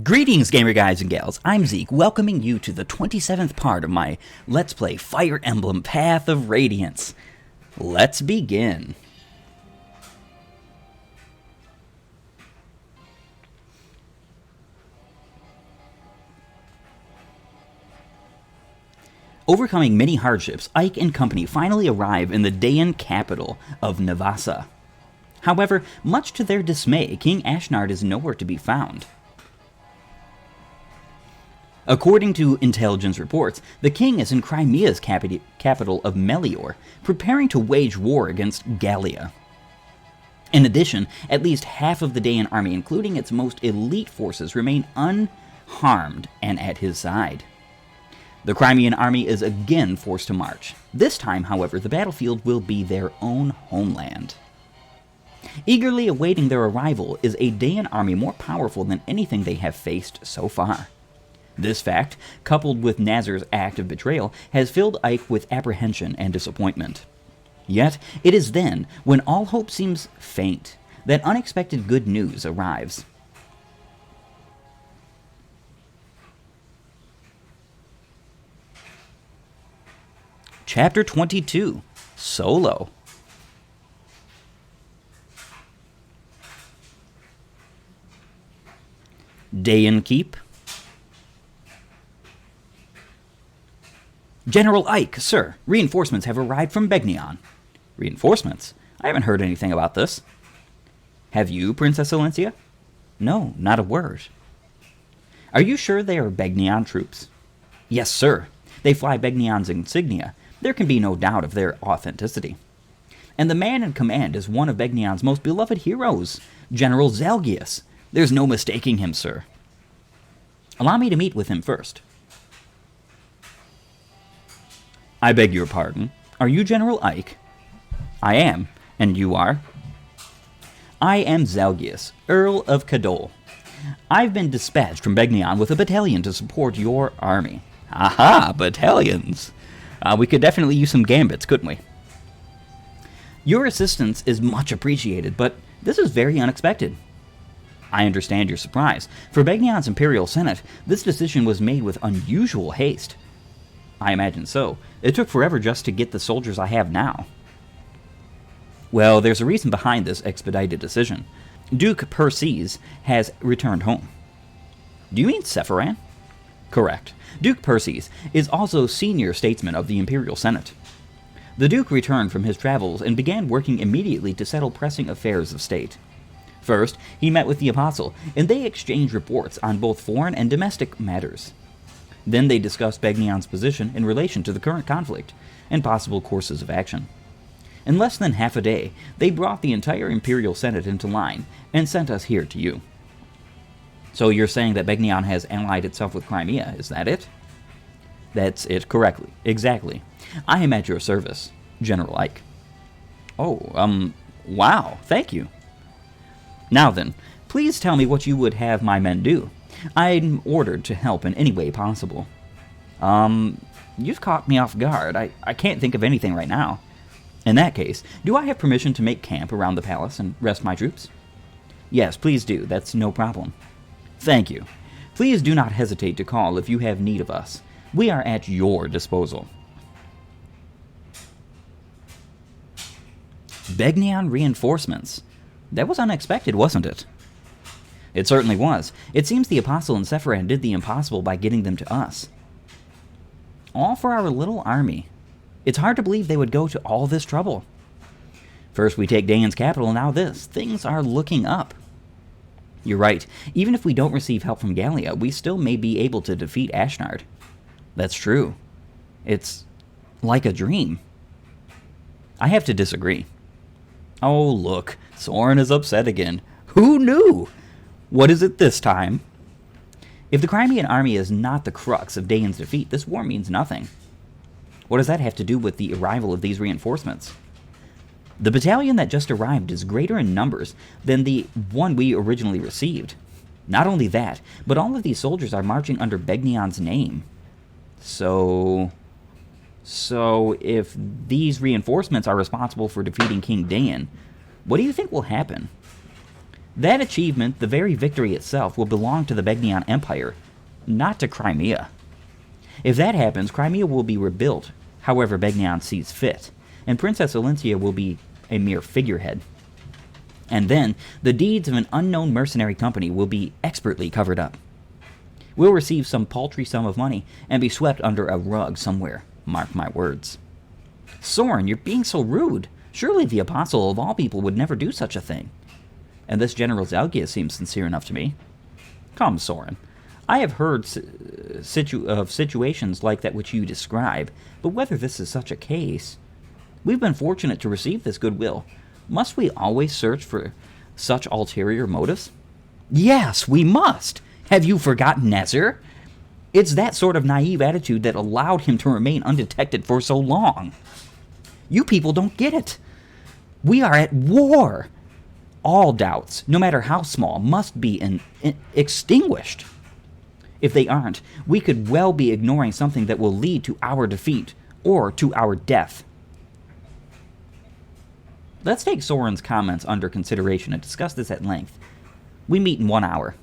Greetings, gamer guys and gals. I'm Zeake, welcoming you to the 27th part of my Let's Play Fire Emblem Path of Radiance. Let's begin. Overcoming many hardships, Ike and company finally arrive in the Dayan capital of Nevassa. However, much to their dismay, King Ashnard is nowhere to be found. According to intelligence reports, the king is in Crimea's capital of Melior, preparing to wage war against Gallia. In addition, at least half of the Dayan army, including its most elite forces, remain unharmed and at his side. The Crimean army is again forced to march. This time, however, the battlefield will be their own homeland. Eagerly awaiting their arrival is a Dayan army more powerful than anything they have faced so far. This fact, coupled with Nazar's act of betrayal, has filled Ike with apprehension and disappointment. Yet, it is then, when all hope seems faint, that unexpected good news arrives. Chapter 22, Solo. Dayan Keep. General Ike, sir, reinforcements have arrived from Begnion. Reinforcements? I haven't heard anything about this. Have you, Princess Alencia? No, not a word. Are you sure they are Begnion troops? Yes, sir. They fly Begnion's insignia. There can be no doubt of their authenticity. And the man in command is one of Begnion's most beloved heroes, General Zalgius. There's no mistaking him, sir. Allow me to meet with him first. I beg your pardon. Are you General Ike? I am. And you are? I am Zalgius, Earl of Cadol. I've been dispatched from Begnion with a battalion to support your army. Aha, battalions. We could definitely use some gambits, couldn't we? Your assistance is much appreciated, but this is very unexpected. I understand your surprise. For Begnion's Imperial Senate, this decision was made with unusual haste. I imagine so. It took forever just to get the soldiers I have now. Well, there's a reason behind this expedited decision. Duke Perses has returned home. Do you mean Sephiran? Correct. Duke Perses is also senior statesman of the Imperial Senate. The Duke returned from his travels and began working immediately to settle pressing affairs of state. First, he met with the Apostle, and they exchanged reports on both foreign and domestic matters. Then they discussed Begnion's position in relation to the current conflict and possible courses of action. In less than half a day, they brought the entire Imperial Senate into line and sent us here to you. So you're saying that Begnion has allied itself with Crimea, is that it? That's it correctly. Exactly. I am at your service, General Ike. Oh, wow, thank you. Now then, please tell me what you would have my men do. I'm ordered to help in any way possible. You've caught me off guard. I can't think of anything right now. In that case, do I have permission to make camp around the palace and rest my troops? Yes, please do. That's no problem. Thank you. Please do not hesitate to call if you have need of us. We are at your disposal. Begnion reinforcements. That was unexpected, wasn't it? It certainly was. It seems the Apostle and Sephiran did the impossible by getting them to us. All for our little army. It's hard to believe they would go to all this trouble. First we take Dayan's capital, now this. Things are looking up. You're right. Even if we don't receive help from Gallia, we still may be able to defeat Ashnard. That's true. It's like a dream. I have to disagree. Oh, look. Soren is upset again. Who knew? What is it this time? If the Crimean army is not the crux of Dayan's defeat, this war means nothing. What does that have to do with the arrival of these reinforcements? The battalion that just arrived is greater in numbers than the one we originally received. Not only that, but all of these soldiers are marching under Begnion's name. So if these reinforcements are responsible for defeating King Dayan, what do you think will happen? That achievement, the very victory itself, will belong to the Begnion Empire, not to Crimea. If that happens, Crimea will be rebuilt however Begnion sees fit, and Princess Olyncia will be a mere figurehead. And then, the deeds of an unknown mercenary company will be expertly covered up. We'll receive some paltry sum of money and be swept under a rug somewhere, mark my words. Soren, you're being so rude. Surely the apostle of all people would never do such a thing. And this General Zeake seems sincere enough to me. Come, Soren. I have heard of situations like that which you describe, but whether this is such a case... We've been fortunate to receive this goodwill. Must we always search for such ulterior motives? Yes, we must! Have you forgotten Nezir? It's that sort of naive attitude that allowed him to remain undetected for so long. You people don't get it. We are at war. All doubts, no matter how small, must be extinguished. If they aren't, we could well be ignoring something that will lead to our defeat or to our death. Let's take Soren's comments under consideration and discuss this at length. We meet in 1 hour.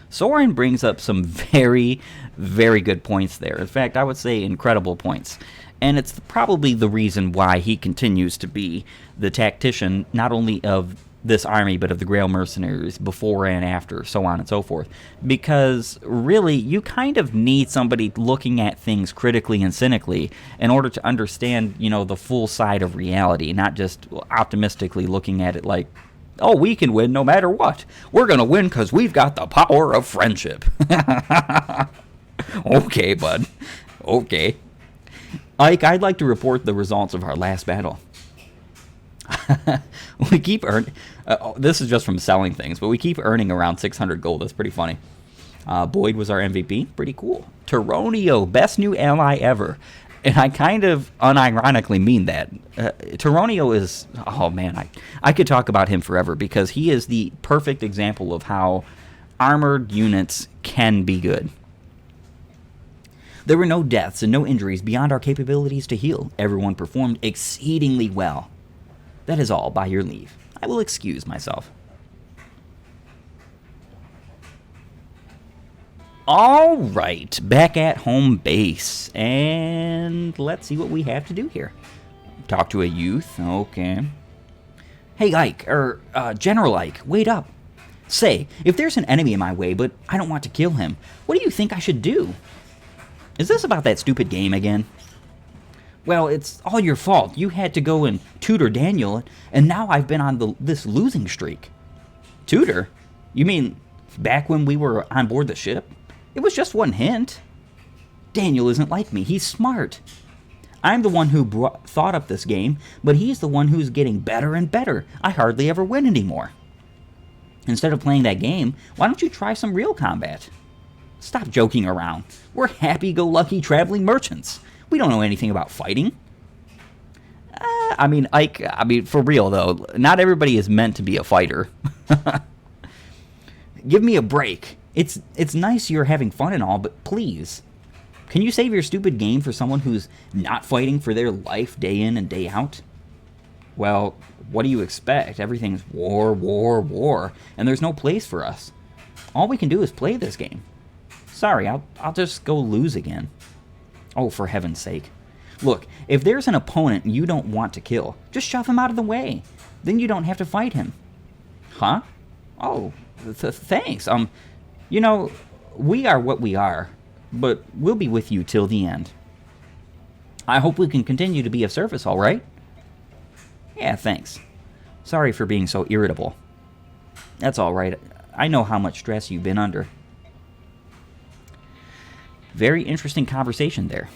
Soren brings up some very, very good points there. In fact, I would say incredible points. And it's probably the reason why he continues to be the tactician, not only of this army, but of the Grail mercenaries before and after, so on and so forth. Because, really, you kind of need somebody looking at things critically and cynically in order to understand, the full side of reality, not just optimistically looking at it like, oh, we can win no matter what. We're going to win because we've got the power of friendship. Okay, bud. Okay. Ike, I'd like to report the results of our last battle. We keep earning... this is just from selling things, but we keep earning around 600 gold. That's pretty funny. Boyd was our MVP. Pretty cool. Tironio, best new ally ever. And I kind of unironically mean that. Tironio is... Oh, man, I could talk about him forever because he is the perfect example of how armored units can be good. There were no deaths and no injuries beyond our capabilities to heal. Everyone performed exceedingly well. That is all, by your leave. I will excuse myself. Alright, back at home base. And let's see what we have to do here. Talk to a youth, okay. Hey Ike, General Ike, wait up. Say, if there's an enemy in my way, but I don't want to kill him, what do you think I should do? Is this about that stupid game again? Well, it's all your fault. You had to go and tutor Daniel, and now I've been on this losing streak. Tutor? You mean back when we were on board the ship? It was just one hint. Daniel isn't like me. He's smart. I'm the one who thought up this game, but he's the one who's getting better and better. I hardly ever win anymore. Instead of playing that game, why don't you try some real combat? Stop joking around. We're happy-go-lucky traveling merchants. We don't know anything about fighting. Ike, for real, though, not everybody is meant to be a fighter. Give me a break. It's nice you're having fun and all, but please, can you save your stupid game for someone who's not fighting for their life day in and day out? Well, what do you expect? Everything's war, war, war, and there's no place for us. All we can do is play this game. Sorry, I'll just go lose again. Oh, for heaven's sake. Look, if there's an opponent you don't want to kill, just shove him out of the way. Then you don't have to fight him. Huh? Oh, thanks. We are what we are, but we'll be with you till the end. I hope we can continue to be of service, all right? Yeah, thanks. Sorry for being so irritable. That's all right. I know how much stress you've been under. Very interesting conversation there.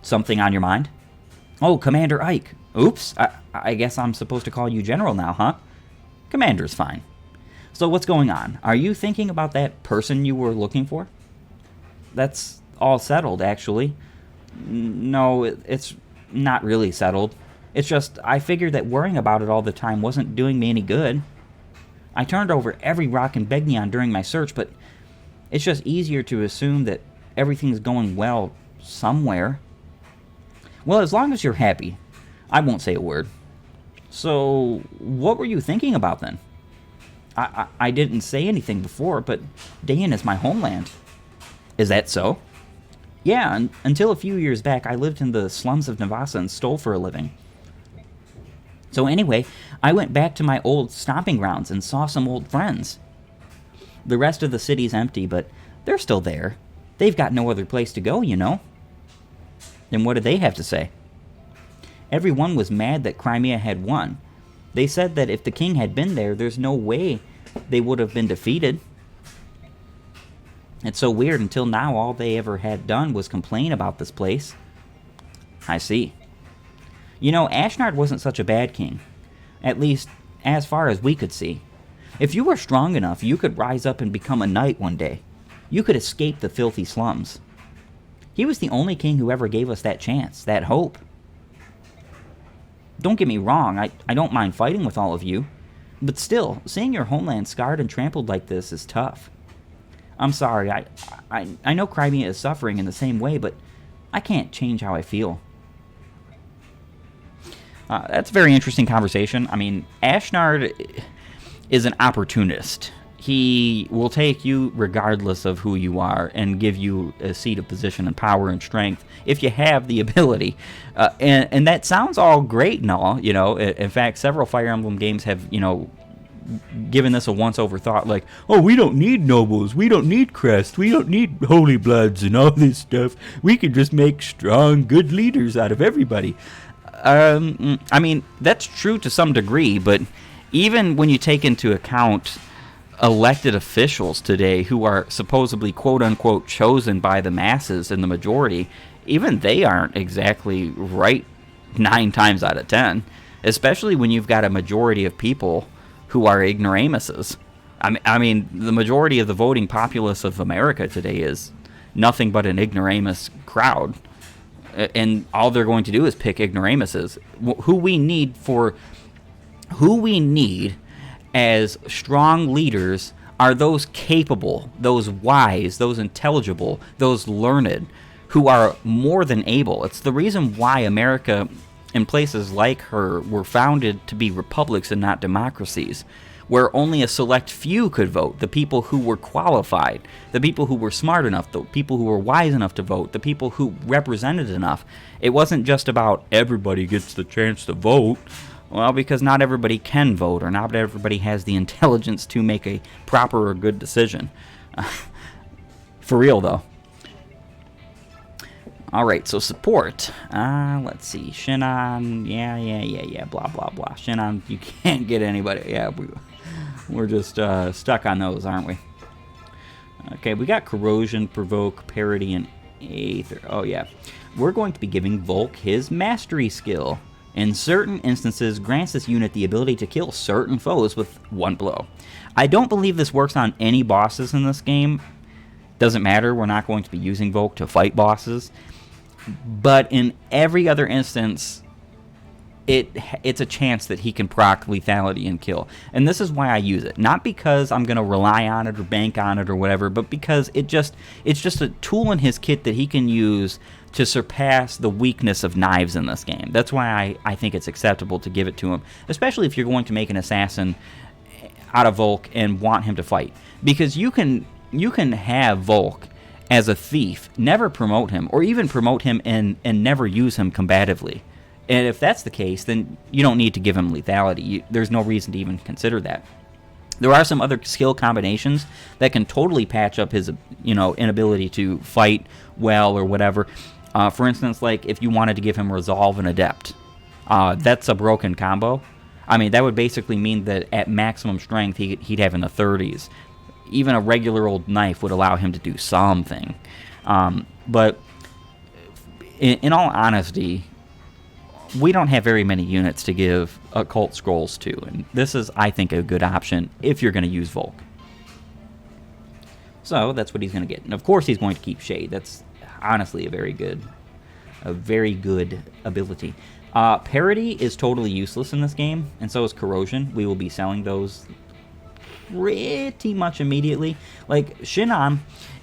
Something on your mind? Oh, Commander Ike. Oops, I guess I'm supposed to call you General now, huh? Commander's fine. So what's going on? Are you thinking about that person you were looking for? That's all settled, actually. No, it's not really settled. It's just, I figured that worrying about it all the time wasn't doing me any good. I turned over every rock in Begnion during my search, but it's just easier to assume that everything's going well somewhere. Well, as long as you're happy, I won't say a word. So, what were you thinking about then? I didn't say anything before, but Dayan is my homeland. Is that so? Yeah, until a few years back, I lived in the slums of Nevassa and stole for a living. So anyway, I went back to my old stomping grounds and saw some old friends. The rest of the city's empty, but they're still there. They've got no other place to go, you know. And what did they have to say? Everyone was mad that Crimea had won. They said that if the king had been there, there's no way they would have been defeated. It's so weird, until now all they ever had done was complain about this place. I see. You know, Ashnard wasn't such a bad king. At least, as far as we could see. If you were strong enough, you could rise up and become a knight one day. You could escape the filthy slums. He was the only king who ever gave us that chance, that hope. Don't get me wrong, I don't mind fighting with all of you. But still, seeing your homeland scarred and trampled like this is tough. I'm sorry, I know Crimea is suffering in the same way, but I can't change how I feel. That's a very interesting conversation. I mean, Ashnard is an opportunist. He will take you regardless of who you are and give you a seat of position and power and strength if you have the ability. And that sounds all great and all, you know. In fact, several Fire Emblem games have, you know, given this a once-over thought, like, oh, we don't need nobles, we don't need crests, we don't need holy bloods and all this stuff. We can just make strong, good leaders out of everybody. I mean, that's true to some degree, but even when you take into account elected officials today who are supposedly quote-unquote chosen by the masses and the majority, even they aren't exactly right 9 times out of 10, especially when you've got a majority of people who are ignoramuses. I mean, the majority of the voting populace of America today is nothing but an ignoramus crowd, and all they're going to do is pick ignoramuses. Who we need as strong leaders are those capable, those wise, those intelligible, those learned, who are more than able. It's the reason why America and places like her were founded to be republics and not democracies, where only a select few could vote, the people who were qualified, the people who were smart enough, the people who were wise enough to vote, the people who represented enough. It wasn't just about everybody gets the chance to vote. Well, because not everybody can vote, or not everybody has the intelligence to make a proper or good decision. For real, though. Alright, so support. Let's see. Shinon, yeah, blah, blah, blah. Shinon, you can't get anybody. Yeah, we're just stuck on those, aren't we? Okay, we got Corrosion, Provoke, Parity, and Aether. Oh, yeah. We're going to be giving Volk his Mastery skill. In certain instances, grants this unit the ability to kill certain foes with one blow. I don't believe this works on any bosses in this game. Doesn't matter, we're not going to be using Volk to fight bosses. But in every other instance, it's a chance that he can proc lethality and kill. And this is why I use it. Not because I'm going to rely on it or bank on it or whatever, but because it's just a tool in his kit that he can use to surpass the weakness of knives in this game. That's why I think it's acceptable to give it to him, especially if you're going to make an assassin out of Volk and want him to fight. Because you can have Volk as a thief, never promote him, or even promote him and never use him combatively. And if that's the case, then you don't need to give him lethality. There's no reason to even consider that. There are some other skill combinations that can totally patch up his, inability to fight well or whatever. For instance, like if you wanted to give him Resolve and Adept, that's a broken combo. I mean, that would basically mean that at maximum strength, he'd have in the 30s. Even a regular old knife would allow him to do something. But in all honesty, we don't have very many units to give Occult Scrolls to, and this is, I think, a good option if you're going to use Volk. So that's what he's going to get. And of course he's going to keep Shade. That's honestly a very good ability. Parity is totally useless in this game, and so is Corrosion. We will be selling those pretty much immediately. Like, Shinon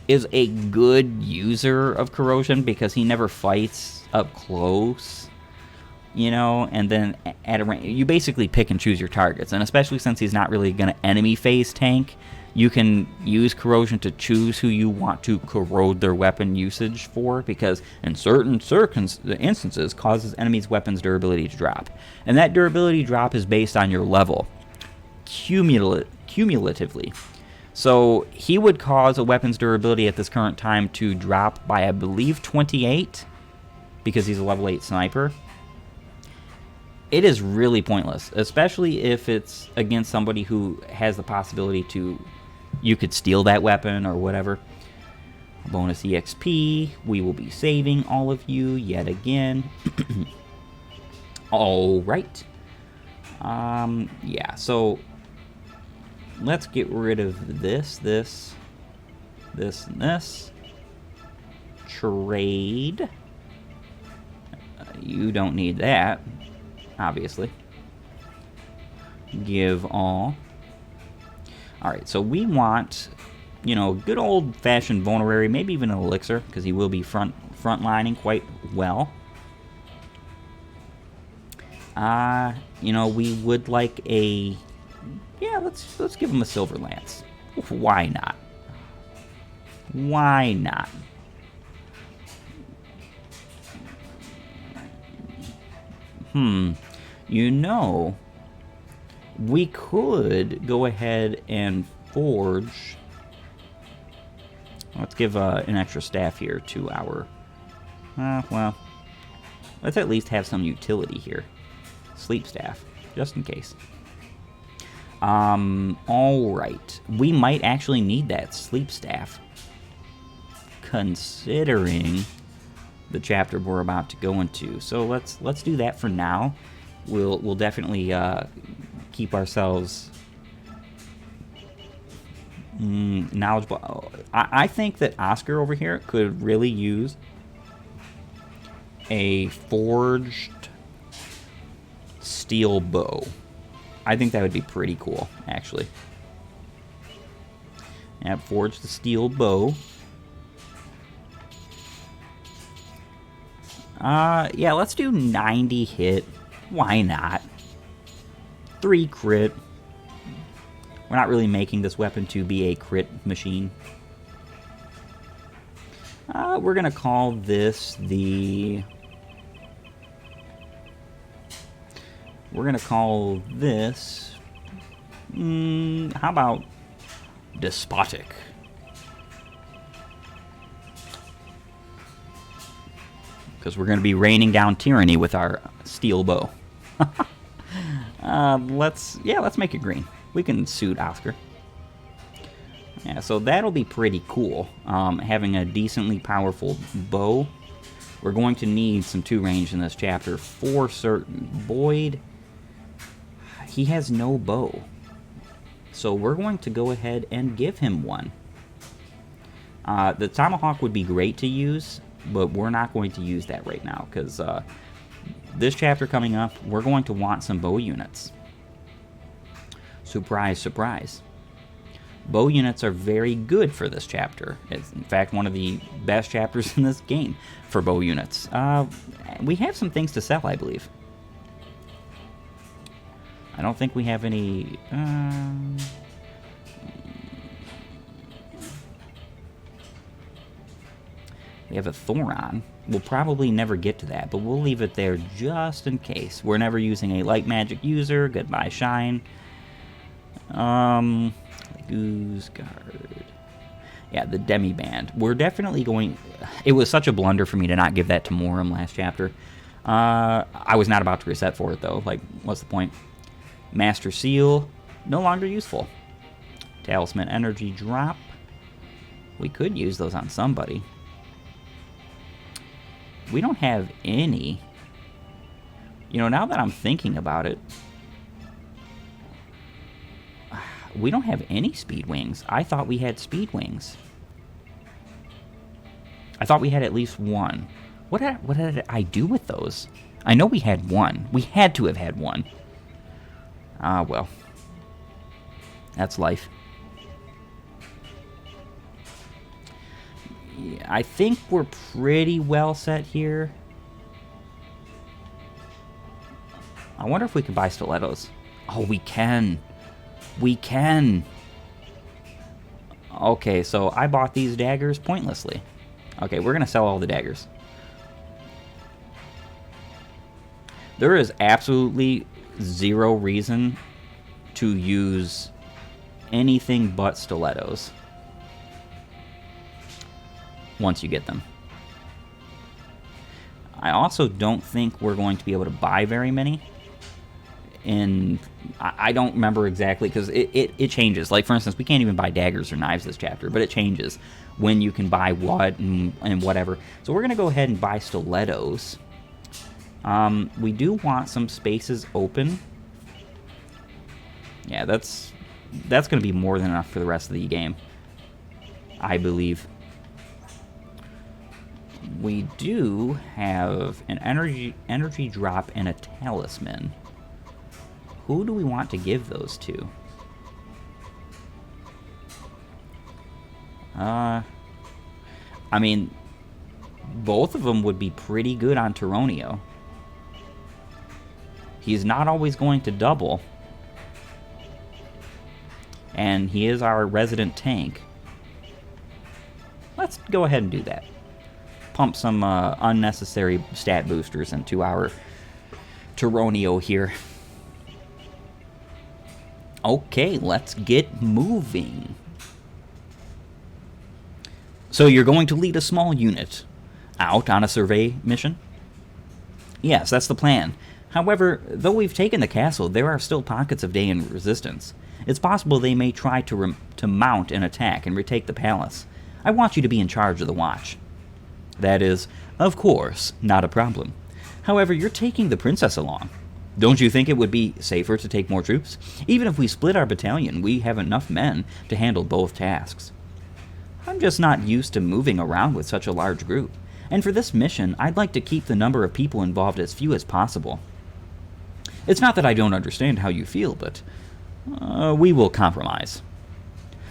is a good user of Corrosion because he never fights up close. you know, and then at a range, you basically pick and choose your targets. And especially since he's not really going to enemy phase tank, you can use corrosion to choose who you want to corrode their weapon usage for, because in certain instances causes enemies' weapons durability to drop. And that durability drop is based on your level, cumulatively. So he would cause a weapon's durability at this current time to drop by, I believe, 28, because he's a level 8 sniper. It is really pointless, especially if it's against somebody who has the possibility to... You could steal that weapon or whatever. Bonus EXP. We will be saving all of you yet again. Alright. Yeah, so... Let's get rid of this, and this. Trade. You don't need that, obviously. Give all. Alright, so we want, you know, good old-fashioned vulnerary, maybe even an elixir, because he will be front-lining quite well. You know, we would like a... Yeah, let's give him a silver lance. Why not? Why not? You know, we could go ahead and forge... Let's give an extra staff here to our... well, let's at least have some utility here. Sleep staff, just in case. Alright. We might actually need that sleep staff, considering the chapter we're about to go into. So let's do that for now. We'll definitely keep ourselves knowledgeable. I think that Oscar over here could really use a forged steel bow. I think that would be pretty cool, actually. Yeah, forge the steel bow. Yeah, let's do 90 hit. Why not? 3 crit. We're not really making this weapon to be a crit machine. We're gonna call this the... We're gonna call this... how about despotic? Because we're gonna be raining down tyranny with our steel bow. Let's make it green. We can suit Oscar. Yeah, so that'll be pretty cool. Having a decently powerful bow. We're going to need some 2 range in this chapter for certain. Boyd, he has no bow. So we're going to go ahead and give him one. The tomahawk would be great to use, but we're not going to use that right now, because this chapter coming up, we're going to want some bow units. Surprise, surprise. Bow units are very good for this chapter. It's, in fact, one of the best chapters in this game for bow units. We have some things to sell, I believe. I don't think we have any... We have a Thoron. We'll probably never get to that, but we'll leave it there just in case. We're never using a light magic user. Goodbye, Shine. Goose Guard. Yeah, the Demi-Band. We're definitely going... It was such a blunder for me to not give that to Morum last chapter. I was not about to reset for it, though. Like, what's the point? Master Seal. No longer useful. Talisman Energy Drop. We could use those on somebody. We don't have any. You know, now that I'm thinking about it, we don't have any speed wings. I thought we had speed wings. I thought we had at least one. What did I do with those? I know we had one. We had to have had one. Ah, well. That's life. Yeah, I think we're pretty well set here. I wonder if we can buy stilettos. Oh, we can. We can. Okay, so I bought these daggers pointlessly. Okay, we're going to sell all the daggers. There is absolutely zero reason to use anything but stilettos once you get them. I also don't think we're going to be able to buy very many. And I don't remember exactly, because it changes. Like, for instance, we can't even buy daggers or knives this chapter, but it changes when you can buy what and whatever. So we're going to go ahead and buy stilettos. We do want some spaces open. Yeah, that's going to be more than enough for the rest of the game, I believe. We do have an energy drop and a talisman. Who do we want to give those to? I mean, both of them would be pretty good on Tyronio. He's not always going to double. And he is our resident tank. Let's go ahead and do that. Pump some unnecessary stat boosters into our Tyronio here. Okay, let's get moving. So you're going to lead a small unit out on a survey mission? Yes, that's the plan. However, though we've taken the castle, there are still pockets of Daean resistance. It's possible they may try to mount an attack and retake the palace. I want you to be in charge of the watch. That is, of course, not a problem. However, you're taking the princess along. Don't you think it would be safer to take more troops? Even if we split our battalion, we have enough men to handle both tasks. I'm just not used to moving around with such a large group, and for this mission, I'd like to keep the number of people involved as few as possible. It's not that I don't understand how you feel, but we will compromise.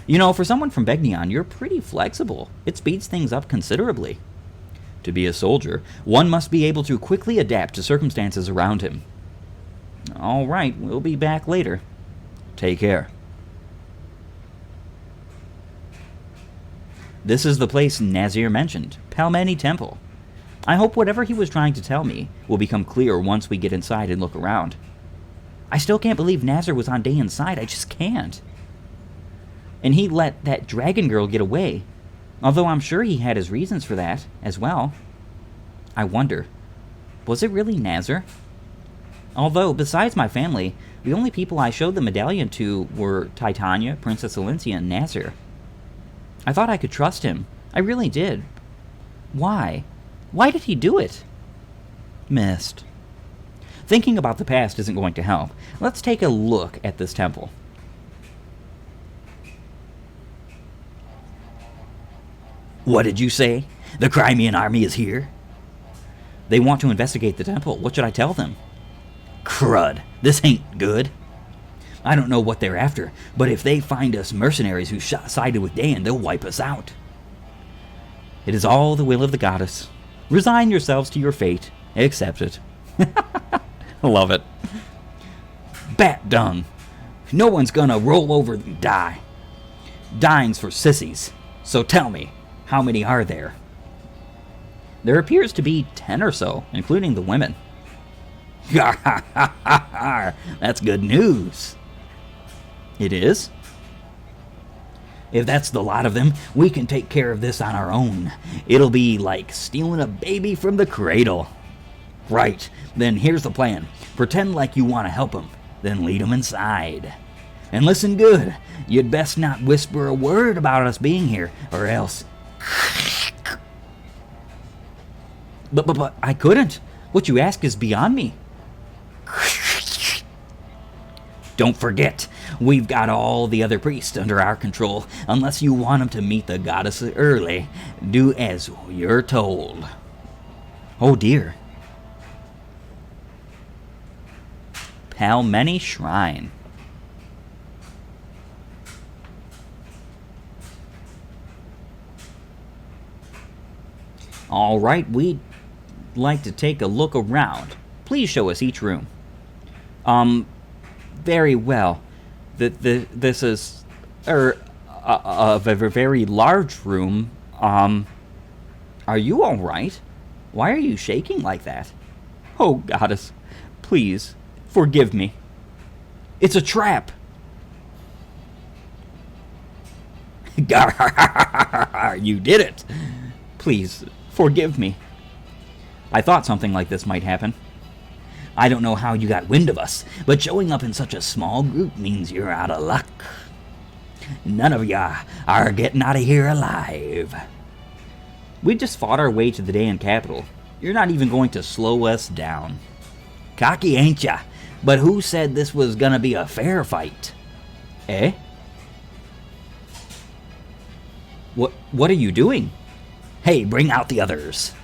You know, for someone from Begnion, you're pretty flexible. It speeds things up considerably. To be a soldier, one must be able to quickly adapt to circumstances around him. All right, we'll be back later. Take care. This is the place Nazir mentioned, Palmeni Temple. I hope whatever he was trying to tell me will become clear once we get inside and look around. I still can't believe Nazir was on Daean's side. I just can't. And he let that dragon girl get away, although I'm sure he had his reasons for that as well. I wonder, was it really Nazir? Although, besides my family, the only people I showed the medallion to were Titania, Princess Alencia, and Nazir. I thought I could trust him. I really did. Why? Why did he do it? Missed. Thinking about the past isn't going to help. Let's take a look at this temple. What did you say? The Crimean army is here? They want to investigate the temple. What should I tell them? Crud. This ain't good. I don't know what they're after, but if they find us mercenaries who sided with Daean, they'll wipe us out. It is all the will of the goddess. Resign yourselves to your fate. Accept it. I love it. Bat dung. No one's gonna roll over and die. Dying's for sissies. So tell me, how many are there? There appears to be 10 or so, including the women. That's good news. It is? If that's the lot of them, we can take care of this on our own. It'll be like stealing a baby from the cradle. Right, then here's the plan. Pretend like you want to help them, then lead them inside. And listen good, you'd best not whisper a word about us being here, or else... But I couldn't. What you ask is beyond me. Don't forget, we've got all the other priests under our control. Unless you want them to meet the goddess early, do as you're told. Oh dear. Palmeni Shrine. Alright, we'd like to take a look around. Please show us each room. Very well. This is a very large room. Are you all right? Why are you shaking like that? Oh, goddess, please forgive me. It's a trap. You did it. Please forgive me. I thought something like this might happen. I don't know how you got wind of us, but showing up in such a small group means you're out of luck. None of ya are getting out of here alive. We just fought our way to the Dayan capital. You're not even going to slow us down. Cocky, ain't ya? But who said this was gonna be a fair fight? Eh? What are you doing? Hey, bring out the others.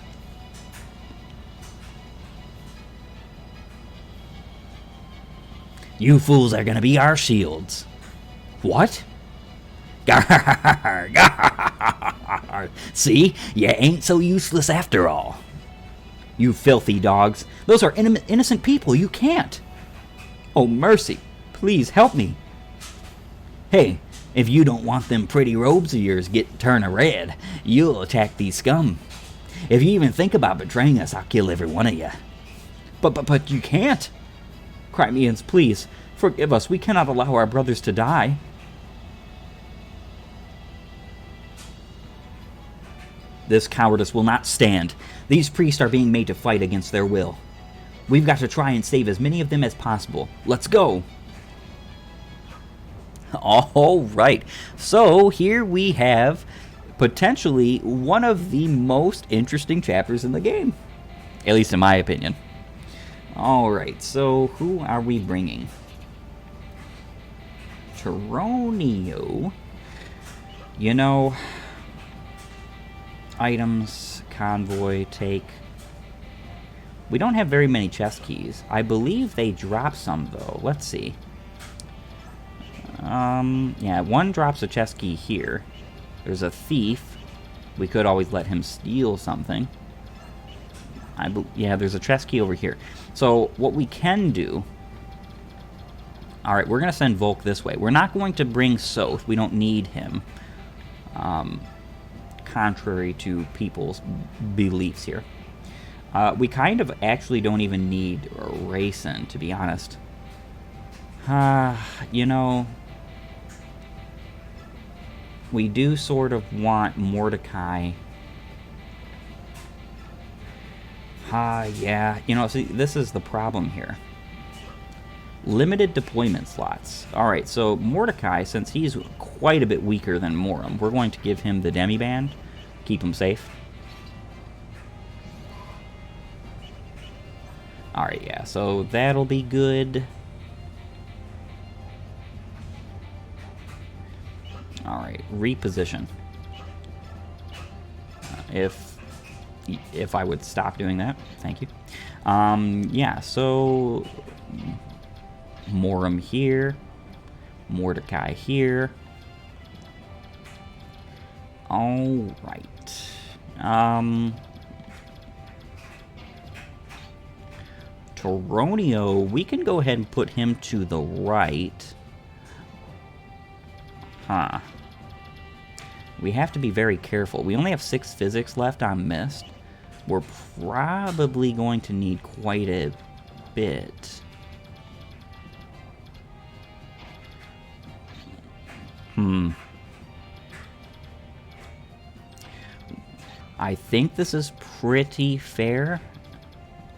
You fools are gonna be our shields. What? See? You ain't so useless after all. You filthy dogs. Those are innocent people. You can't. Oh, mercy. Please help me. Hey, if you don't want them pretty robes of yours turn red, you'll attack these scum. If you even think about betraying us, I'll kill every one of you. But you can't. Crimeans, please, forgive us. We cannot allow our brothers to die. This cowardice will not stand. These priests are being made to fight against their will. We've got to try and save as many of them as possible. Let's go! Alright, so here we have potentially one of the most interesting chapters in the game. At least in my opinion. Alright, so who are we bringing? Taronio. You know, items, convoy, take. We don't have very many chest keys. I believe they drop some though. Let's see. Yeah, one drops a chest key here. There's a thief. We could always let him steal something. Yeah, there's a chest key over here. So what we can do... Alright, we're going to send Volk this way. We're not going to bring Soth. We don't need him. Contrary to people's beliefs here. We kind of actually don't even need Racing, to be honest. You know... We do sort of want Mordecai. Yeah. You know, see, this is the problem here. Limited deployment slots. Alright, so Mordecai, since he's quite a bit weaker than Moram, we're going to give him the Demi-Band. Keep him safe. Alright, yeah, so that'll be good. Alright, reposition. If I would stop doing that, thank you. Yeah, so Moram here, Mordecai here. Alright. Taronio, we can go ahead and put him to the right. Huh. We have to be very careful. We only have 6 physics left on Mist. We're probably going to need quite a bit. I think this is pretty fair.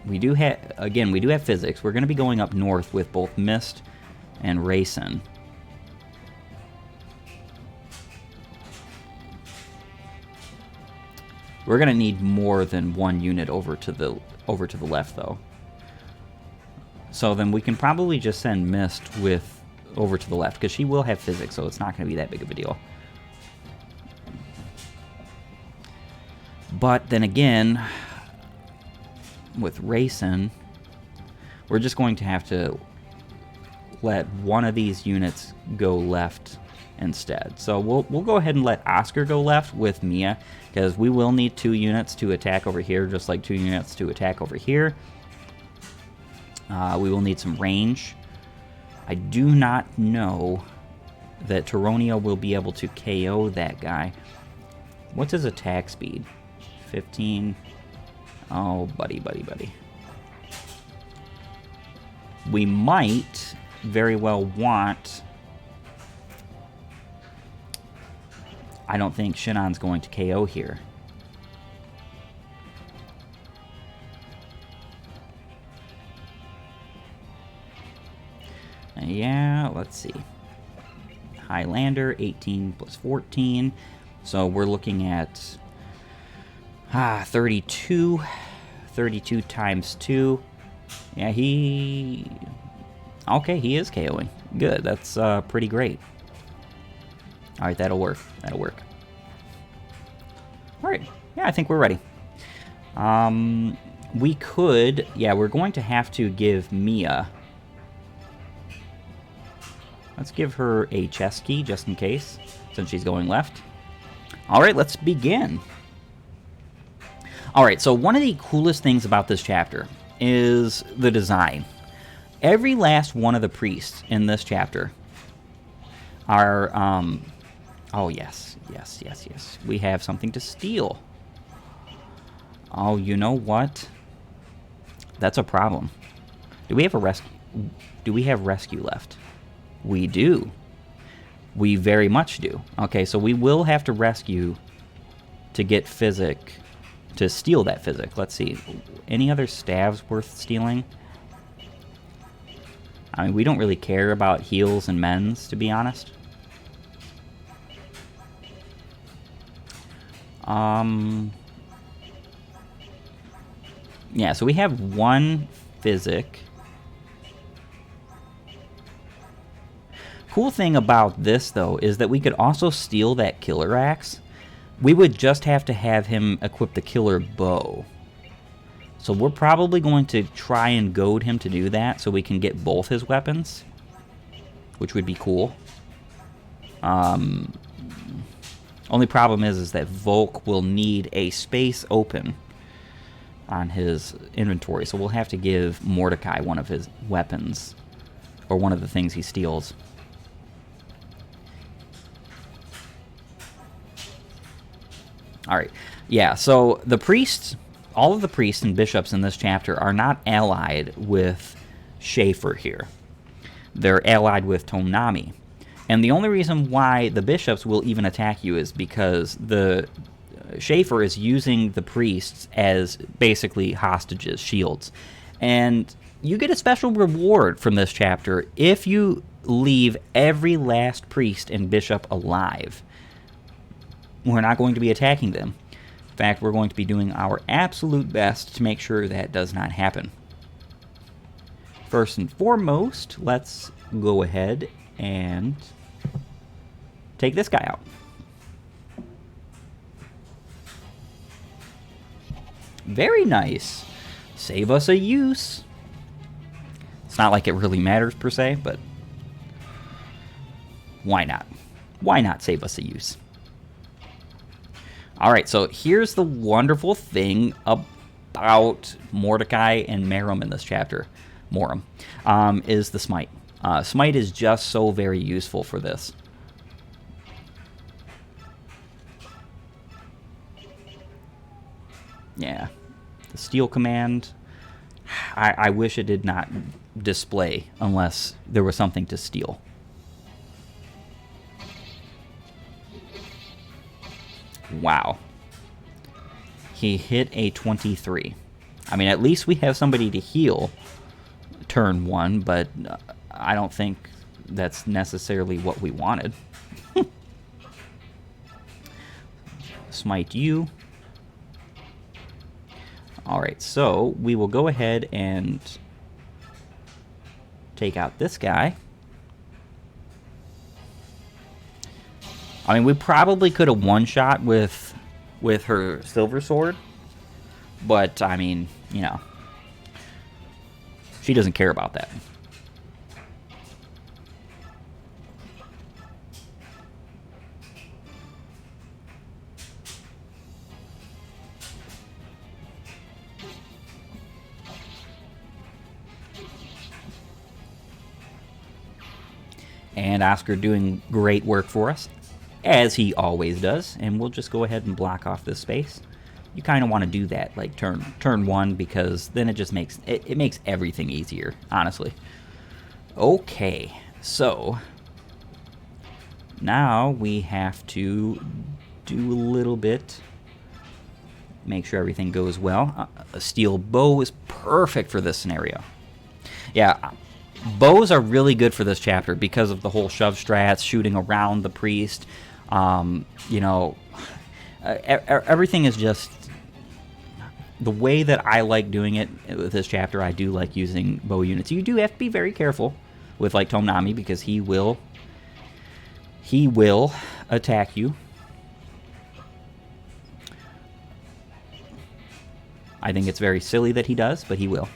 We do have, again, we do have physics. We're going to be going up north with both Mist and Racing. We're going to need more than one unit over to the left, though. So then we can probably just send Mist with over to the left, because she will have physics, so it's not going to be that big of a deal. But then again, with Racing, we're just going to have to let one of these units go left instead. So we'll go ahead and let Oscar go left with Mia, because we will need 2 units to attack over here, just like 2 units to attack over here. We will need some range. I do not know that Tyronia will be able to KO that guy. What's his attack speed? 15. Oh, buddy. We might very well want... I don't think Shinon's going to KO here. Yeah, let's see. Highlander, 18 plus 14. So we're looking at 32. 32 times 2. Yeah, he... Okay, he is KOing. Good, that's pretty great. Alright, that'll work. Alright, yeah, I think we're ready. We could... Yeah, we're going to have to give Mia... Let's give her a chest key, just in case, since she's going left. Alright, let's begin. Alright, so one of the coolest things about this chapter is the design. Every last one of the priests in this chapter are, oh, yes. We have something to steal. Oh, you know what? That's a problem. Do we have rescue left? We do. We very much do. Okay, so we will have to rescue to get Physic, to steal that Physic. Let's see. Any other staves worth stealing? I mean, we don't really care about heals and mends, to be honest. Yeah, so we have one Physic. Cool thing about this, though, is that we could also steal that killer axe. We would just have to have him equip the killer bow. So we're probably going to try and goad him to do that so we can get both his weapons, which would be cool. Only problem is that Volk will need a space open on his inventory, so we'll have to give Mordecai one of his weapons, or one of the things he steals. Alright, yeah, so the priests, all of the priests and bishops in this chapter are not allied with Schaefer here. They're allied with Tonami. And the only reason why the bishops will even attack you is because the Schaefer is using the priests as basically hostages, shields. And you get a special reward from this chapter if you leave every last priest and bishop alive. We're not going to be attacking them. In fact, we're going to be doing our absolute best to make sure that does not happen. First and foremost, let's go ahead and take this guy out. Very nice. Save us a use. It's not like it really matters per se, but why not? Why not save us a use? Alright, so here's the wonderful thing about Mordecai and Merom in this chapter. Moram, is the smite. Smite is just so very useful for this. Yeah. The steal command, I wish it did not display unless there was something to steal. Wow. He hit a 23. I mean, at least we have somebody to heal turn 1, but I don't think that's necessarily what we wanted. Smite you. Alright, so we will go ahead and take out this guy. I mean, we probably could have one-shot with her silver sword, but, I mean, you know, she doesn't care about that. And Oscar doing great work for us, as he always does. And we'll just go ahead and block off this space. You kind of want to do that like turn 1, because then it just makes it makes everything easier, honestly. Okay, so now we have to do a little bit, make sure everything goes well. A steel bow is perfect for this scenario. Yeah, bows are really good for this chapter because of the whole shove strats, shooting around the priest. You know, everything is just the way that I like doing it with this chapter. I do like using bow units. You do have to be very careful with like Tonami, because he will attack you. I think it's very silly that he does, but he will.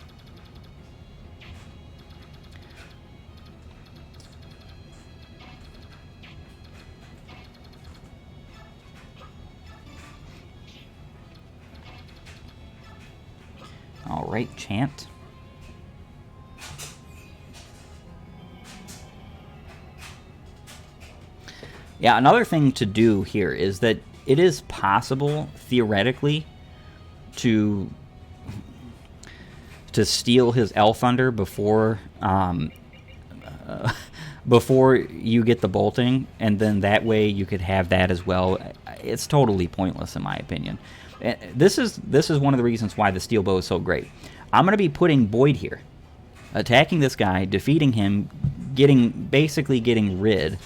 All right, chant. Yeah, another thing to do here is that it is possible, theoretically, to steal his Elf Thunder before before you get the bolting, and then that way you could have that as well. It's totally pointless in my opinion. This is one of the reasons why the steel bow is so great. I'm going to be putting Boyd here, attacking this guy, defeating him, basically getting rid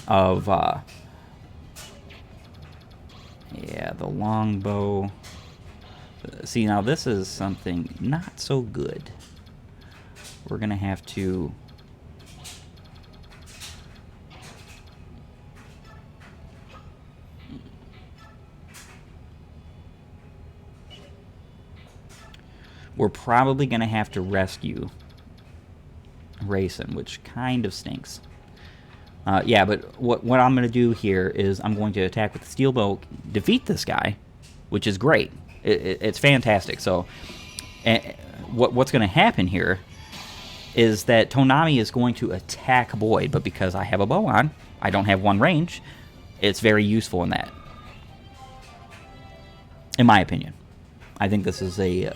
of yeah, the longbow. See, now this is something not so good. We're gonna have to we're probably gonna have to rescue Rayson, which kind of stinks. Yeah, but what I'm going to do here is I'm going to attack with the steel bow, defeat this guy, which is great. It's fantastic. So what's going to happen here is that Tonami is going to attack Boyd, but because I have a bow on, I don't have one range. It's very useful in that, in my opinion. I think this is a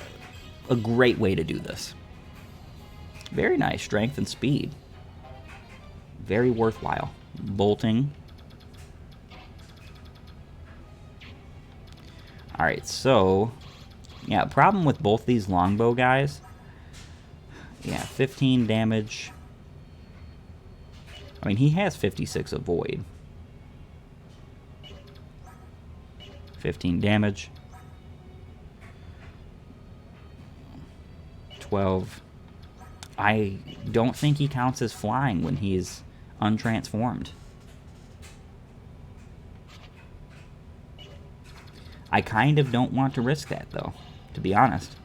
great way to do this. Very nice strength and speed. Very worthwhile. Bolting. Alright, so yeah, problem with both these longbow guys. Yeah, 15 damage. I mean, he has 56 avoid. 15 damage. 12. I don't think he counts as flying when he's untransformed. I kind of don't want to risk that, though, to be honest.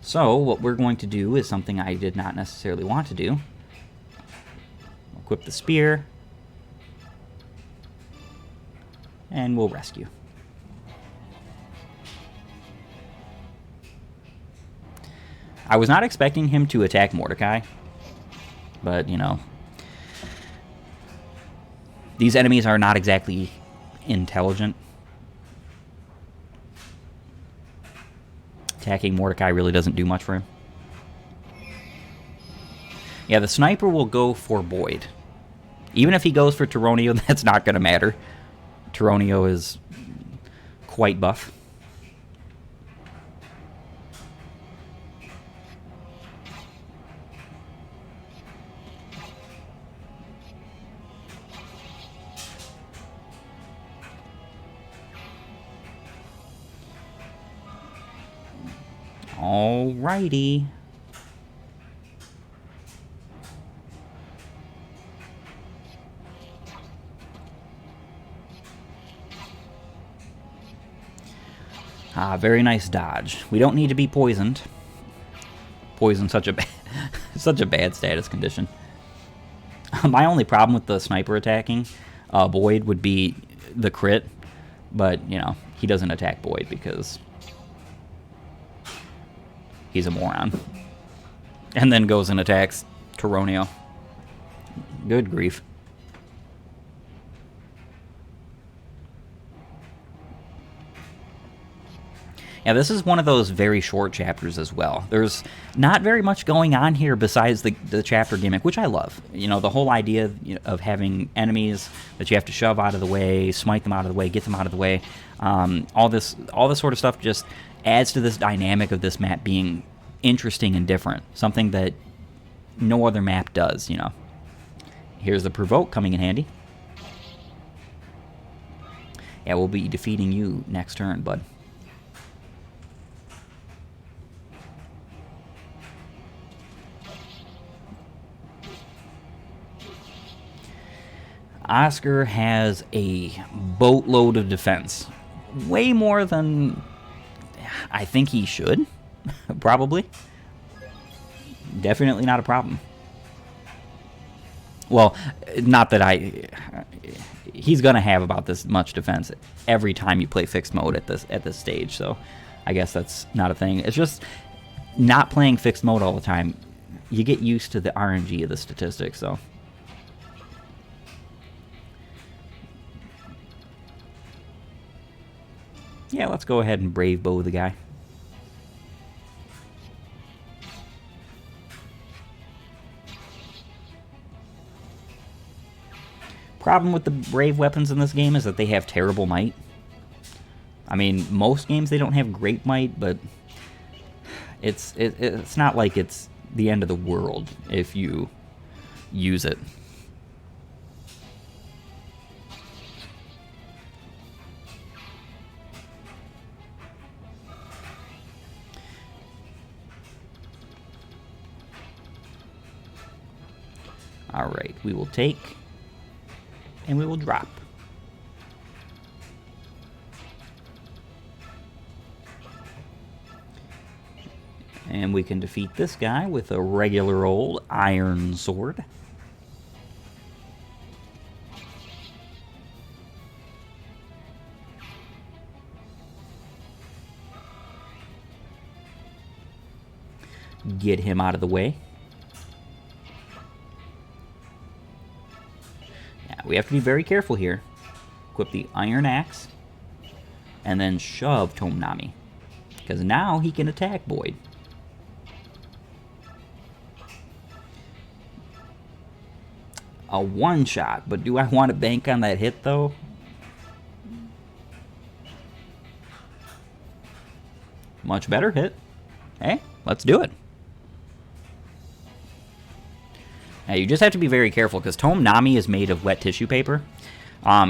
So what we're going to do is something I did not necessarily want to do. Equip the spear. And we'll rescue. I was not expecting him to attack Mordecai, but, you know, these enemies are not exactly intelligent. Attacking Mordecai really doesn't do much for him. Yeah, the sniper will go for Boyd. Even if he goes for Tyronio, that's not going to matter. Tyronio is quite buff. Alrighty. Ah, very nice dodge. We don't need to be poisoned. Poisoned, such a such a bad status condition. My only problem with the sniper attacking Boyd would be the crit, but you know, he doesn't attack Boyd because he's a moron. And then goes and attacks Toronio. Good grief. Yeah, this is one of those very short chapters as well. There's not very much going on here besides the chapter gimmick, which I love. You know, the whole idea of having enemies that you have to shove out of the way, smite them out of the way, get them out of the way. All this sort of stuff just adds to this dynamic of this map being interesting and different. Something that no other map does, you know. Here's the provoke coming in handy. Yeah, we'll be defeating you next turn, bud. Oscar has a boatload of defense. Way more than I think he should, probably. Definitely not a problem. Well, not that he's going to have about this much defense every time you play fixed mode at this stage, so I guess that's not a thing. It's just not playing fixed mode all the time. You get used to the RNG of the statistics, so... Yeah, let's go ahead and brave bow the guy. Problem with the brave weapons in this game is that they have terrible might. I mean, most games they don't have great might, but it's not like it's the end of the world if you use it. Alright, we will take, and we will drop. And we can defeat this guy with a regular old iron sword. Get him out of the way. We have to be very careful here. Equip the Iron Axe. And then shove Tomnami. Because now he can attack Boyd. A one-shot. But do I want to bank on that hit, though? Much better hit. Hey, let's do it. Now, you just have to be very careful, because Tomnami is made of wet tissue paper.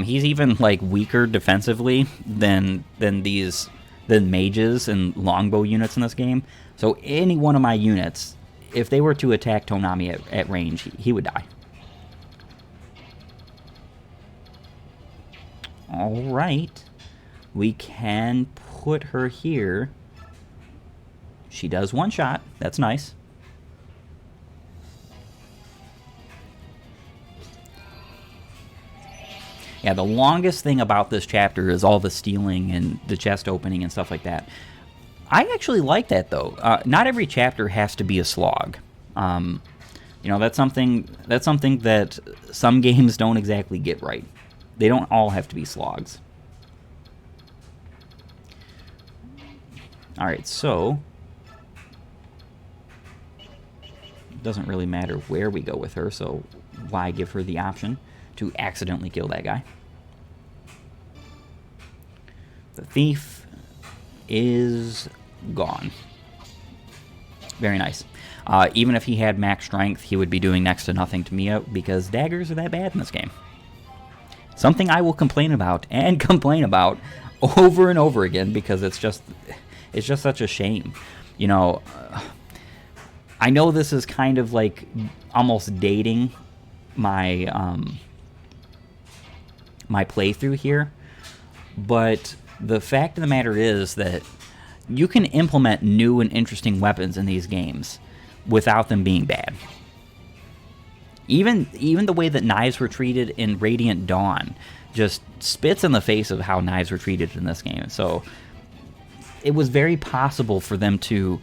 He's even, like, weaker defensively than mages and longbow units in this game. So any one of my units, if they were to attack Tomnami at range, he would die. Alright. We can put her here. She does one shot. That's nice. Yeah, the longest thing about this chapter is all the stealing and the chest opening and stuff like that. I actually like that, though. Not every chapter has to be a slog. You know, that's something that some games don't exactly get right. They don't all have to be slogs. Alright, so... it doesn't really matter where we go with her, so why give her the option to accidentally kill that guy. The thief is gone. Very nice. Even if he had max strength, he would be doing next to nothing to Mia, because daggers are that bad in this game. Something I will complain about, and complain about, over and over again, because it's just such a shame. You know, I know this is kind of like almost dating my my playthrough here, but the fact of the matter is that you can implement new and interesting weapons in these games without them being bad. Even the way that knives were treated in Radiant Dawn just spits in the face of how knives were treated in this game. So it was very possible for them to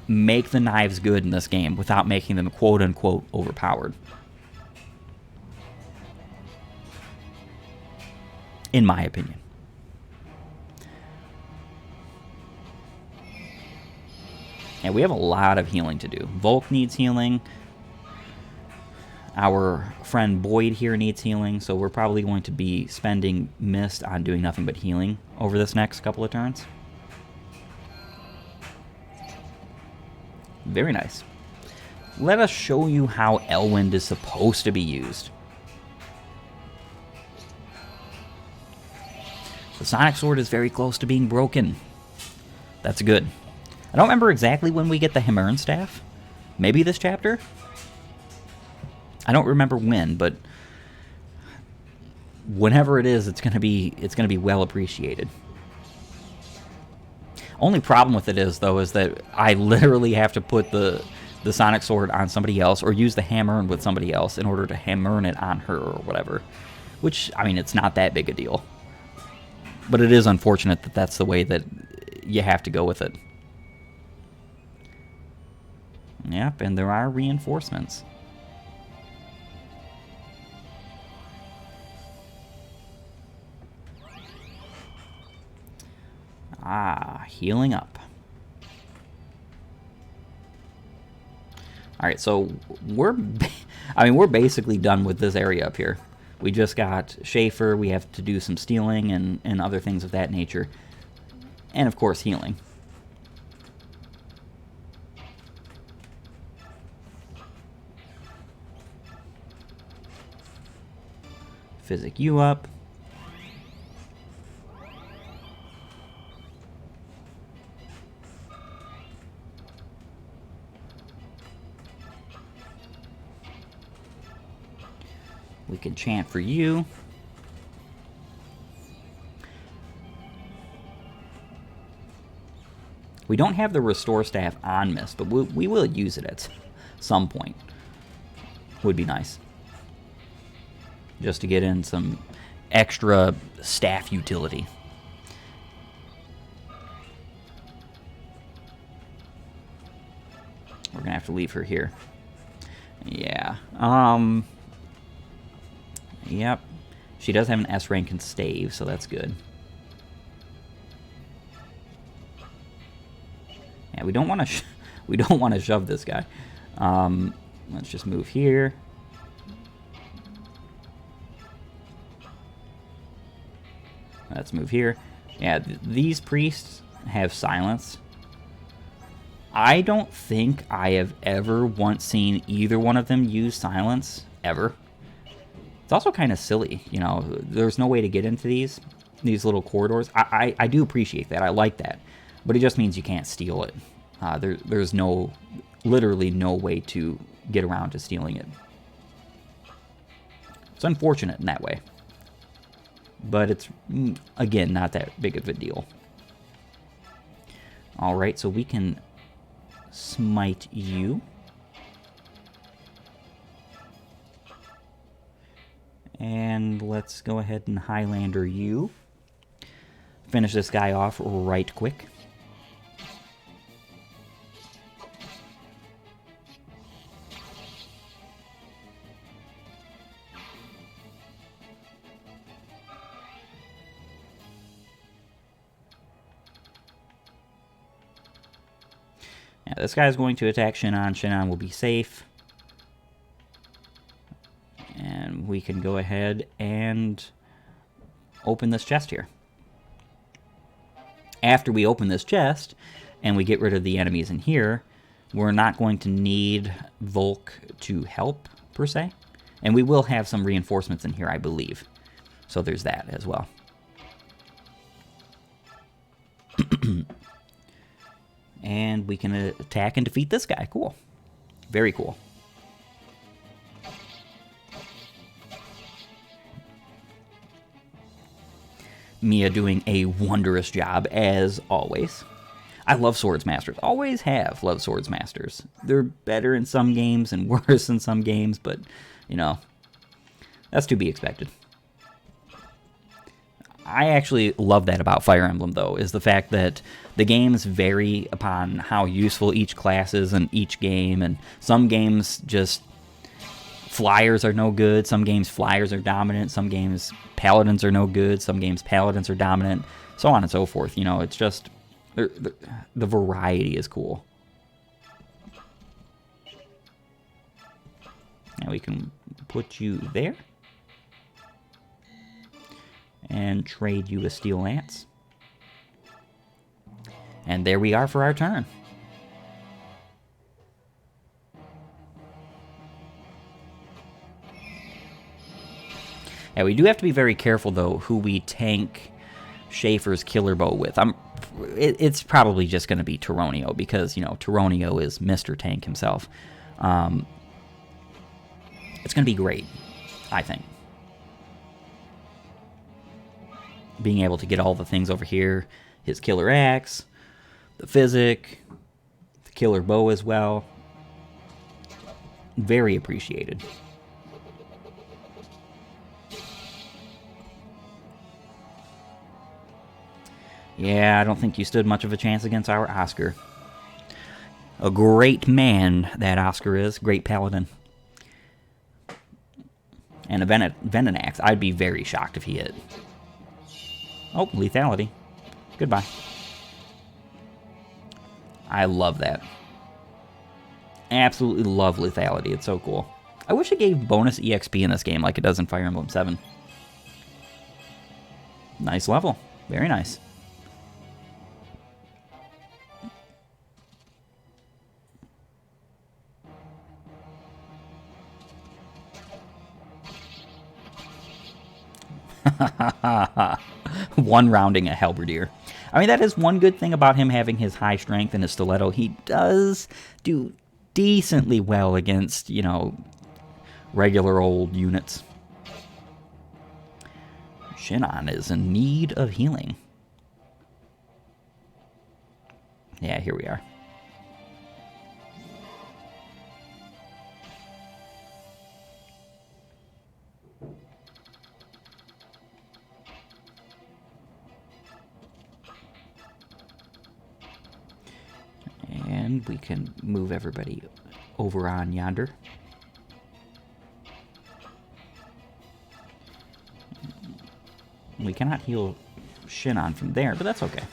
make the knives good in this game without making them quote-unquote overpowered. In my opinion. And we have a lot of healing to do. Volk needs healing. Our friend Boyd here needs healing, so we're probably going to be spending Mist on doing nothing but healing over this next couple of turns. Very nice. Let us show you how Elwind is supposed to be used. The Sonic Sword is very close to being broken. That's good. I don't remember exactly when we get the Himmern Staff. Maybe this chapter? I don't remember when, but whenever it is, it's gonna be well appreciated. Only problem with it is, though, is that I literally have to put the Sonic Sword on somebody else or use the Hammern with somebody else in order to Hammern it on her or whatever. Which, I mean, it's not that big a deal. But it is unfortunate that that's the way that you have to go with it. Yep, and there are reinforcements. Ah, healing up. Alright, so we're basically done with this area up here. We just got Schaefer, we have to do some stealing and other things of that nature. And of course healing. Physic you up. We can chant for you. We don't have the Restore Staff on Mist, but we will use it at some point. Would be nice. Just to get in some extra staff utility. We're gonna have to leave her here. Yeah. Yep. She does have an S rank in stave, so that's good. Yeah, we don't want to shove this guy. Let's just move here. Let's move here. Yeah, these priests have silence. I don't think I have ever once seen either one of them use silence, ever. It's also kind of silly, you know, there's no way to get into these little corridors. I do appreciate that, I like that, but it just means you can't steal it. There's literally no way to get around to stealing it. It's unfortunate in that way. But it's, again, not that big of a deal. Alright, so we can smite you. And let's go ahead and Highlander you. Finish this guy off right quick. Yeah, this guy's going to attack Shinon. Shinon will be safe. And we can go ahead and open this chest here. After we open this chest and we get rid of the enemies in here, we're not going to need Volk to help, per se. And we will have some reinforcements in here, I believe. So there's that as well. And we can attack and defeat this guy. Cool. Very cool. Mia doing a wondrous job, as always. I love Swords Masters. Always have loved Swords Masters. They're better in some games and worse in some games, but, you know, that's to be expected. I actually love that about Fire Emblem, though, is the fact that the games vary upon how useful each class is in each game, and some games just flyers are no good, some games flyers are dominant, some games paladins are no good, some games paladins are dominant, so on and so forth. You know, it's just, the variety is cool. And we can put you there. And trade you a steel lance. And there we are for our turn. Yeah, we do have to be very careful, though, who we tank Schaefer's killer bow with. It's probably just going to be Tyronio, because, you know, Tyronio is Mr. Tank himself. It's going to be great, I think. Being able to get all the things over here. His killer axe, the physic, the killer bow as well. Very appreciated. Yeah, I don't think you stood much of a chance against our Oscar. A great man, that Oscar is. Great paladin. And a Venenax, I'd be very shocked if he hit. Oh, lethality. Goodbye. I love that. Absolutely love lethality. It's so cool. I wish it gave bonus EXP in this game like it does in Fire Emblem 7. Nice level. Very nice. One rounding a halberdier. I mean, that is one good thing about him having his high strength and his stiletto. He does do decently well against, you know, regular old units. Shinon is in need of healing. Yeah, here we are. And we can move everybody over on yonder. We cannot heal Shinon from there, but that's okay.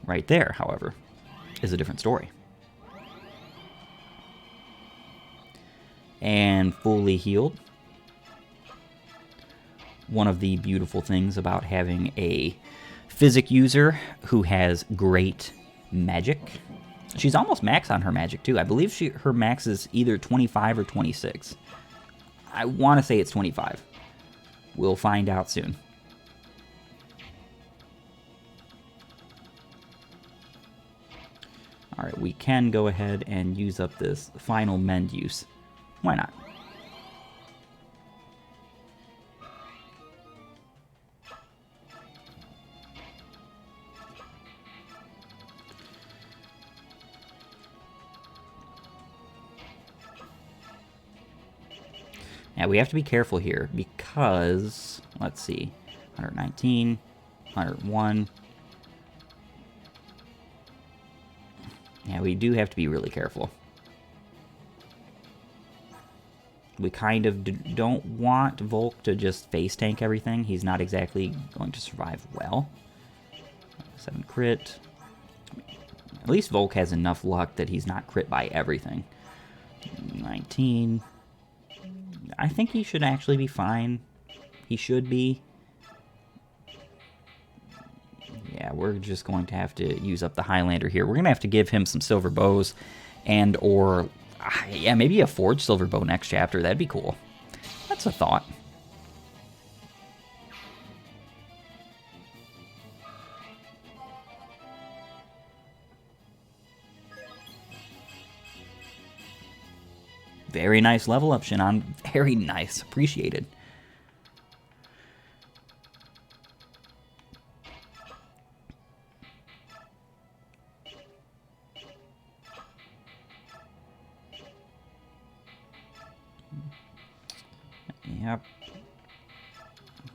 Right there, however, is a different story. And fully healed. One of the beautiful things about having a physic user who has great magic. She's almost max on her magic, too. I believe her max is either 25 or 26. I want to say it's 25. We'll find out soon. Alright, we can go ahead and use up this final mend use. Why not? Now, we have to be careful here because, let's see, 119, 101. Yeah, we do have to be really careful. We kind of don't want Volk to just face tank everything. He's not exactly going to survive well. 7 crit. At least Volk has enough luck that he's not crit by everything. 19. I think he should actually be fine. He should be. Yeah, we're just going to have to use up the Highlander here. We're going to have to give him some silver bows and or, yeah, maybe a forged silver bow next chapter. That'd be cool. That's a thought. Very nice level up, Shinon. Very nice. Appreciated. Yep.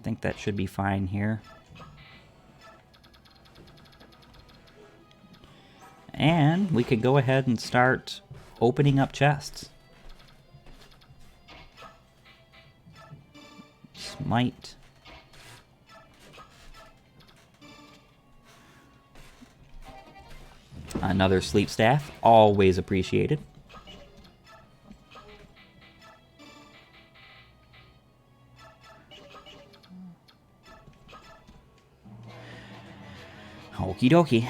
think that should be fine here. And we could go ahead and start opening up chests. Smite. Another sleep staff, always appreciated. Okie dokie.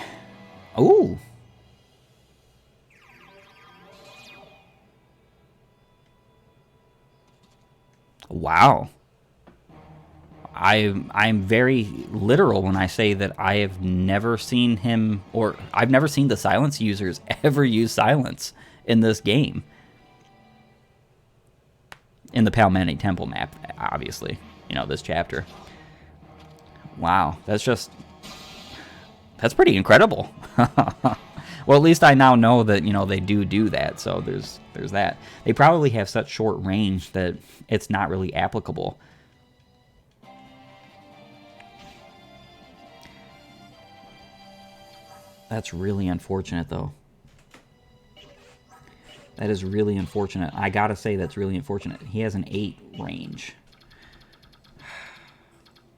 Ooh. Wow. I'm very literal when I say that I have never seen him, or I've never seen the silence users ever use silence in this game. In the Palmeni Temple map, obviously. You know, this chapter. Wow, that's pretty incredible. Well, at least I now know that, you know, they do that, so there's that. They probably have such short range that it's not really applicable. That's really unfortunate, though. That is really unfortunate. I gotta say, that's really unfortunate. He has an 8 range.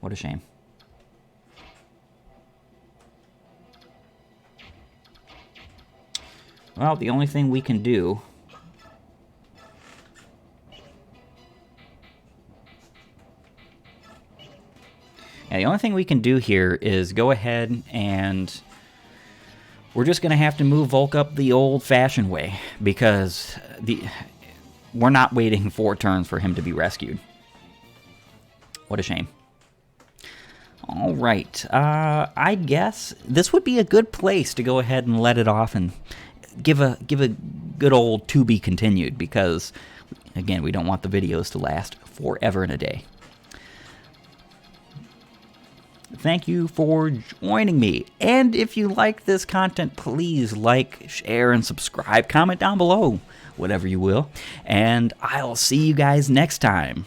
What a shame. Well, the only thing we can do... Yeah, the only thing we can do here is go ahead and... We're just going to have to move Volk up the old-fashioned way, because we're not waiting 4 turns for him to be rescued. What a shame. All right. I guess this would be a good place to go ahead and let it off and give a good old to be continued, because, again, we don't want the videos to last forever and a day. Thank you for joining me. And if you like this content, please like, share, and subscribe. Comment down below, whatever you will. And I'll see you guys next time.